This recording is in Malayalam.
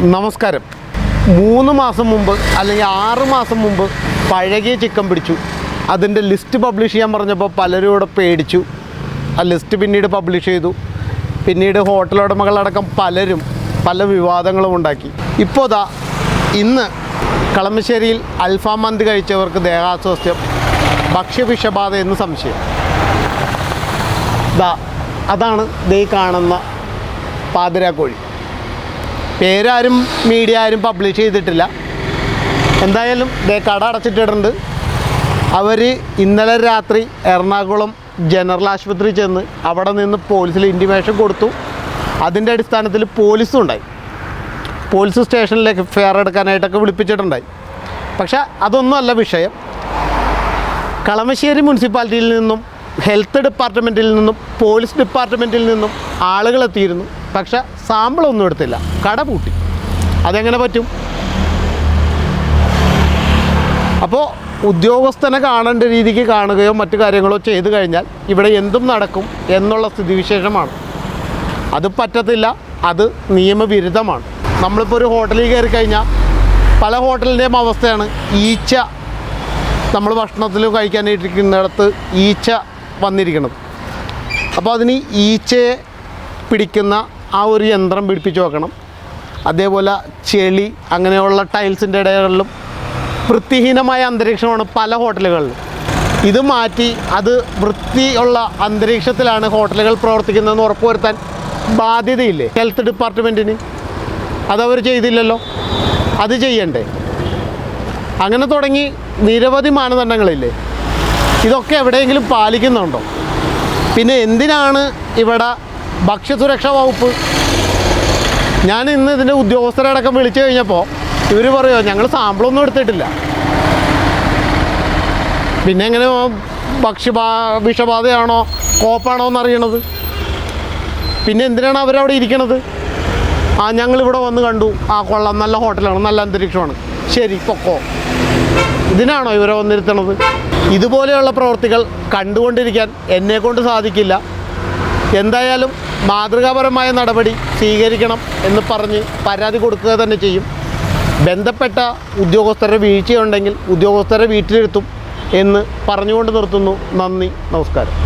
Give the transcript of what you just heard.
നമസ്കാരം. 3 മാസം മുമ്പ് അല്ലെങ്കിൽ 6 മാസം മുമ്പ് പഴകിയ ചിക്കൻ പിടിച്ചു. അതിൻ്റെ ലിസ്റ്റ് പബ്ലിഷ് ചെയ്യാൻ പറഞ്ഞപ്പോൾ പലരും ഇവിടെ പേടിച്ചു. ആ ലിസ്റ്റ് പിന്നീട് പബ്ലിഷ് ചെയ്തു. പിന്നീട് ഹോട്ടൽ ഉടമകളടക്കം പലരും പല വിവാദങ്ങളും ഉണ്ടാക്കി. ഇപ്പോൾ ഇന്ന് കളമശ്ശേരിയിൽ അൽഫാം മന്തി കഴിച്ചവർക്ക് ദേഹാസ്വാസ്ഥ്യം, ഭക്ഷ്യവിഷബാധ എന്ന് സംശയം. അതാണ് ദേ കാണുന്ന പാതിരാക്കോഴി. പേരാരും മീഡിയ ആരും പബ്ലിഷ് ചെയ്തിട്ടില്ല. എന്തായാലും ദേ കട അടച്ചിട്ടിട്ടുണ്ട്. അവർ ഇന്നലെ രാത്രി എറണാകുളം ജനറൽ ആശുപത്രി ചെന്ന് അവിടെ നിന്ന് പോലീസിൽ ഇൻറ്റിമേഷൻ കൊടുത്തു. അതിൻ്റെ അടിസ്ഥാനത്തിൽ പോലീസും ഉണ്ടായി. പോലീസ് സ്റ്റേഷനിലേക്ക് ഫെയർ എടുക്കാനായിട്ടൊക്കെ വിളിപ്പിച്ചിട്ടുണ്ടായി. പക്ഷേ അതൊന്നുമല്ല വിഷയം. കളമശ്ശേരി മുനിസിപ്പാലിറ്റിയിൽ നിന്നും ഹെൽത്ത് ഡിപ്പാർട്ട്മെൻറ്റിൽ നിന്നും പോലീസ് ഡിപ്പാർട്ട്മെൻറ്റിൽ നിന്നും ആളുകളെത്തിയിരുന്നു. പക്ഷേ സാമ്പിളൊന്നും എടുത്തില്ല. കട പൂട്ടി. അതെങ്ങനെ പറ്റും? അപ്പോൾ ഉദ്യോഗസ്ഥനെ കാണേണ്ട രീതിക്ക് കാണുകയോ മറ്റു കാര്യങ്ങളോ ചെയ്തു കഴിഞ്ഞാൽ ഇവിടെ എന്തും നടക്കും എന്നുള്ള സ്ഥിതിവിശേഷമാണ്. അത് പറ്റത്തില്ല. അത് നിയമവിരുദ്ധമാണ്. നമ്മളിപ്പോൾ ഒരു ഹോട്ടലിൽ കയറി കഴിഞ്ഞാൽ പല ഹോട്ടലിൻ്റെയും അവസ്ഥയാണ് ഈച്ച. നമ്മൾ ഭക്ഷണത്തിൽ കഴിക്കാനായിട്ടിരിക്കുന്നിടത്ത് ഈച്ച വന്നിരിക്കണം. അപ്പോൾ അതിന് ഈച്ചയെ പിടിക്കുന്ന ആ ഒരു യന്ത്രം പിടിപ്പിച്ച് വെക്കണം. അതേപോലെ ചെളി അങ്ങനെയുള്ള ടൈൽസിൻ്റെ ഇടകളിലും വൃത്തിഹീനമായ അന്തരീക്ഷമാണ് പല ഹോട്ടലുകളിലും. ഇത് മാറ്റി അത് വൃത്തിയുള്ള അന്തരീക്ഷത്തിലാണ് ഹോട്ടലുകൾ പ്രവർത്തിക്കുന്നതെന്ന് ഉറപ്പുവരുത്താൻ ബാധ്യതയില്ലേ ഹെൽത്ത് ഡിപ്പാർട്ട്മെൻറ്റിന്? അതവർ ചെയ്തില്ലല്ലോ. അത് ചെയ്യണ്ടേ? അങ്ങനെ തുടങ്ങി നിരവധി മാനദണ്ഡങ്ങളില്ലേ? ഇതൊക്കെ എവിടെയെങ്കിലും പാലിക്കുന്നുണ്ടോ? പിന്നെ എന്തിനാണ് ഇവിടെ ഭക്ഷ്യസുരക്ഷാ വകുപ്പ്? ഞാൻ ഇന്ന് ഇതിൻ്റെ ഉദ്യോഗസ്ഥരടക്കം വിളിച്ചു കഴിഞ്ഞപ്പോൾ ഇവർ പറയുമോ ഞങ്ങൾ സാമ്പിളൊന്നും എടുത്തിട്ടില്ല. പിന്നെ എങ്ങനെ വിഷബാധയാണോ കോപ്പാണോ എന്നറിയണത്? പിന്നെ എന്തിനാണ് അവരവിടെ ഇരിക്കണത്? ഞങ്ങളിവിടെ വന്ന് കണ്ടു, കൊള്ളാം, നല്ല ഹോട്ടലാണ്, നല്ല അന്തരീക്ഷമാണ്, ശരി പൊക്കോ. ഇതിനാണോ ഇവരെ വന്നിരുത്തണത്? ഇതുപോലെയുള്ള പ്രവൃത്തികൾ കണ്ടുകൊണ്ടിരിക്കാൻ എന്നെക്കൊണ്ട് സാധിക്കില്ല. എന്തായാലും മാതൃകാപരമായ നടപടി സ്വീകരിക്കണം എന്ന് പറഞ്ഞ് പരാതി കൊടുക്കുക തന്നെ ചെയ്യും. ബന്ധപ്പെട്ട ഉദ്യോഗസ്ഥരുടെ വീഴ്ചയുണ്ടെങ്കിൽ ഉദ്യോഗസ്ഥരെ വീട്ടിലിരുത്തും എന്ന് പറഞ്ഞുകൊണ്ട് നിർത്തുന്നു. നന്ദി, നമസ്കാരം.